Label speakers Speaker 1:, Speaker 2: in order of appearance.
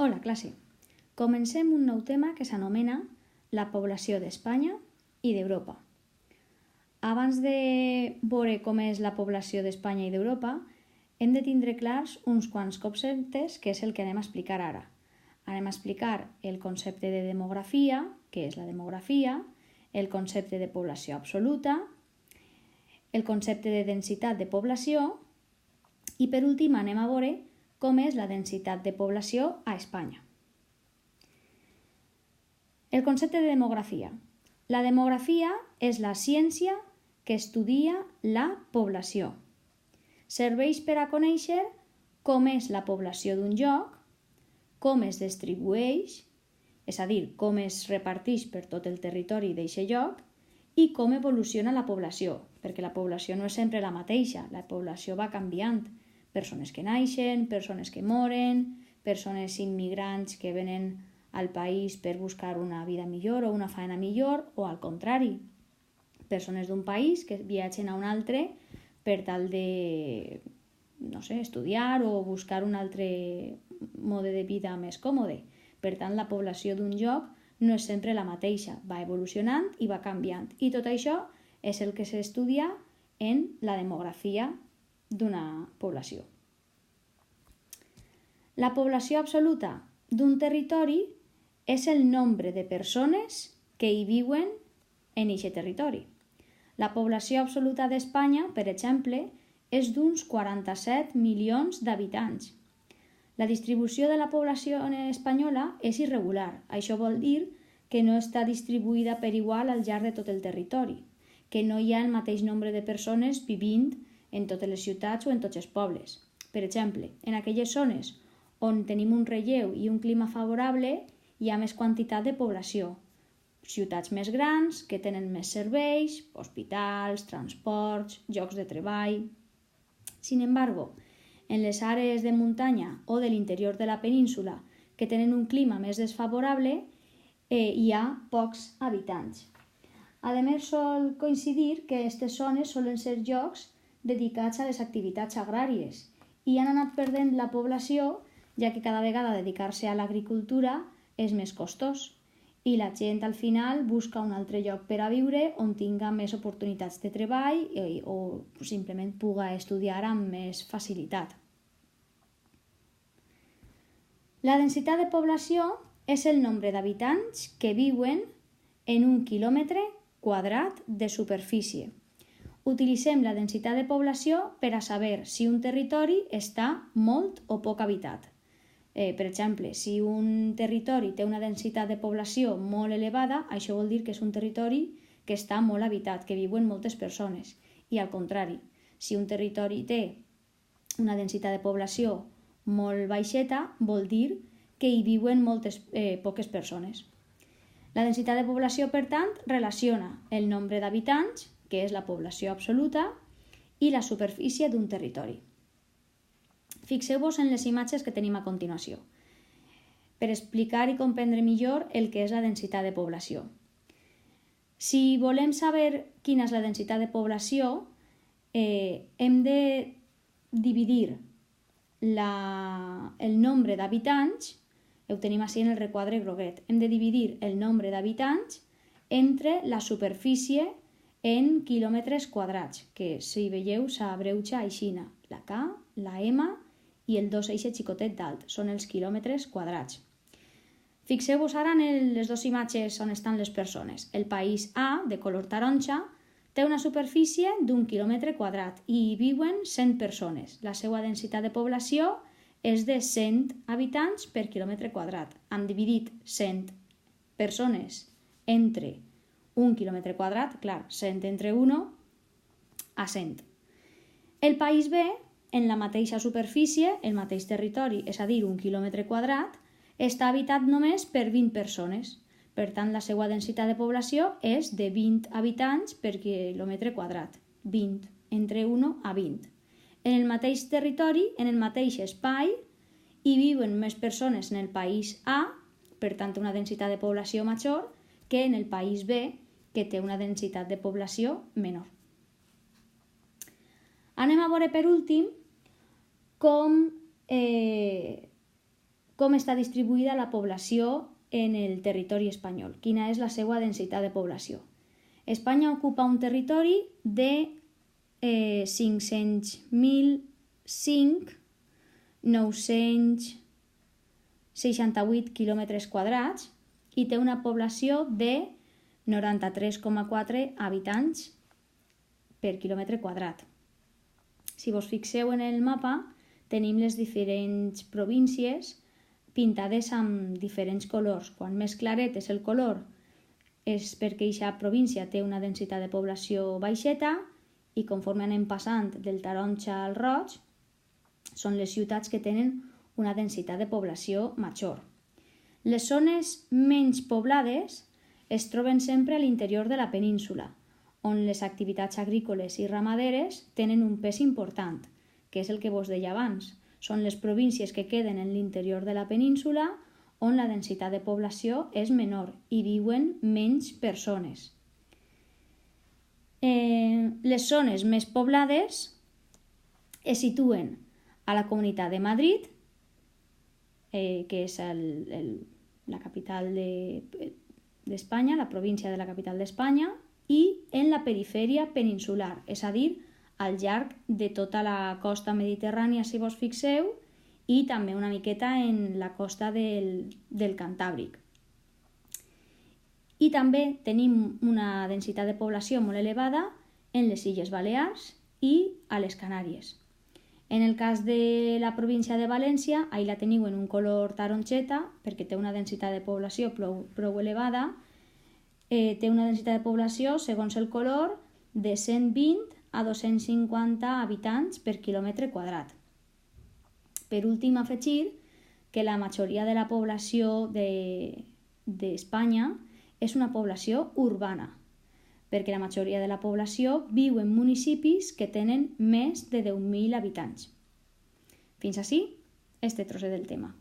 Speaker 1: Hola, classe. Comencem un nou tema que s'anomena la població d'Espanya i d'Europa. Abans de veure com és la població d'Espanya i d'Europa, hem de tindre clars uns quants conceptes, que és el que anem a explicar ara. Anem a explicar el concepte de demografia, què és la demografia, el concepte de població absoluta, el concepte de densitat de població i, per últim, anem a veure com és la densitat de població a Espanya. El concepte de demografia. La demografia és la ciència que estudia la població. Serveix per a conèixer com és la població d'un lloc, com es distribueix, és a dir, com es reparteix per tot el territori d'aquest lloc i com evoluciona la població, perquè la població no és sempre la mateixa, la població va canviant. Persones que naixen, persones que moren, persones immigrants que venen al país per buscar una vida millor o una feina millor, o al contrari, persones d'un país que viatgen a un altre per tal de, estudiar o buscar un altre mode de vida més còmode. Per tant, la població d'un lloc no és sempre la mateixa, va evolucionant i va canviant. I tot això és el que s'estudia en la demografia d'una població. La població absoluta d'un territori és el nombre de persones que hi viuen en aquest territori. La població absoluta d'Espanya, per exemple, és d'uns 47 milions d'habitants. La distribució de la població espanyola és irregular. Això vol dir que no està distribuïda per igual al llarg de tot el territori, que no hi ha el mateix nombre de persones vivint en totes les ciutats o en tots els pobles. Per exemple, en aquelles zones on tenim un relleu i un clima favorable, hi ha més quantitat de població. Ciutats més grans, que tenen més serveis, hospitals, transports, llocs de treball. Sin embargo, en les àrees de muntanya o de l'interior de la península, que tenen un clima més desfavorable, hi ha pocs habitants. A més, sol coincidir que aquestes zones solen ser llocs dedicats a les activitats agràries i han anat perdent la població, ja que cada vegada dedicar-se a l'agricultura és més costós i la gent al final busca un altre lloc per a viure on tinga més oportunitats de treball o simplement pugui estudiar amb més facilitat. La densitat de població és el nombre d'habitants que viuen en un quilòmetre quadrat de superfície. Utilitzem la densitat de població per a saber si un territori està molt o poc habitat. Per exemple, si un territori té una densitat de població molt elevada, això vol dir que és un territori que està molt habitat, que viuen moltes persones. I al contrari, si un territori té una densitat de població molt baixeta, vol dir que hi viuen poques persones. La densitat de població, per tant, relaciona el nombre d'habitants, que és la població absoluta, i la superfície d'un territori. Fixeu-vos en les imatges que tenim a continuació, per explicar i comprendre millor el que és la densitat de població. Si volem saber quina és la densitat de població, hem de dividir el nombre d'habitants, ho tenim així en el requadre groguet, hem de dividir el nombre d'habitants entre la superfície en quilòmetres quadrats, que si veieu s'abreuja així, la K, la M i el 2 eixe xicotet dalt, són els quilòmetres quadrats. Fixeu-vos ara en les dues imatges on estan les persones. El país A, de color taronja, té una superfície d'un quilòmetre quadrat i hi viuen 100 persones. La seva densitat de població és de 100 habitants per quilòmetre quadrat. Han dividit 100 persones entre un quilòmetre quadrat, clar, 100 entre 1 a 100. El país B, en la mateixa superfície, el mateix territori, és a dir, un quilòmetre quadrat, està habitat només per 20 persones. Per tant, la seva densitat de població és de 20 habitants per quilòmetre quadrat. 20, entre 1 a 20. En el mateix territori, en el mateix espai, hi viuen més persones en el país A, per tant, una densitat de població major, que en el país B, que té una densitat de població menor. Anem a veure, per últim, com com està distribuïda la població en el territori espanyol, quina és la seva densitat de població. Espanya ocupa un territori de 500.968 quilòmetres quadrats i té una població de 93,4 habitants per quilòmetre quadrat. Si vos fixeu en el mapa, tenim les diferents províncies pintades amb diferents colors. Quan més claret és el color és perquè aquesta província té una densitat de població baixeta i conforme anem passant del taronja al roig són les ciutats que tenen una densitat de població major. Les zones menys poblades es troben sempre a l'interior de la península, on les activitats agrícoles i ramaderes tenen un pes important, que és el que vos deia abans. Són les províncies que queden en l'interior de la península on la densitat de població és menor i viuen menys persones. Les zones més poblades es situen a la Comunitat de Madrid, que és la capital d'Espanya, la província de la capital d'Espanya, i en la perifèria peninsular, és a dir, al llarg de tota la costa mediterrània, si vos fixeu, i també una miqueta en la costa del Cantàbric. I també tenim una densitat de població molt elevada en les Illes Balears i a les Canàries. En el cas de la província de València, ahí la teniu en un color taronjeta perquè té una densitat de població prou elevada. Té una densitat de població, segons el color, de 120 a 250 habitants per quilòmetre quadrat. Per últim, afegir que la majoria de la població d'Espanya és una població urbana, perquè la majoria de la població viu en municipis que tenen més de 10.000 habitants. Fins ací, este trosset del tema.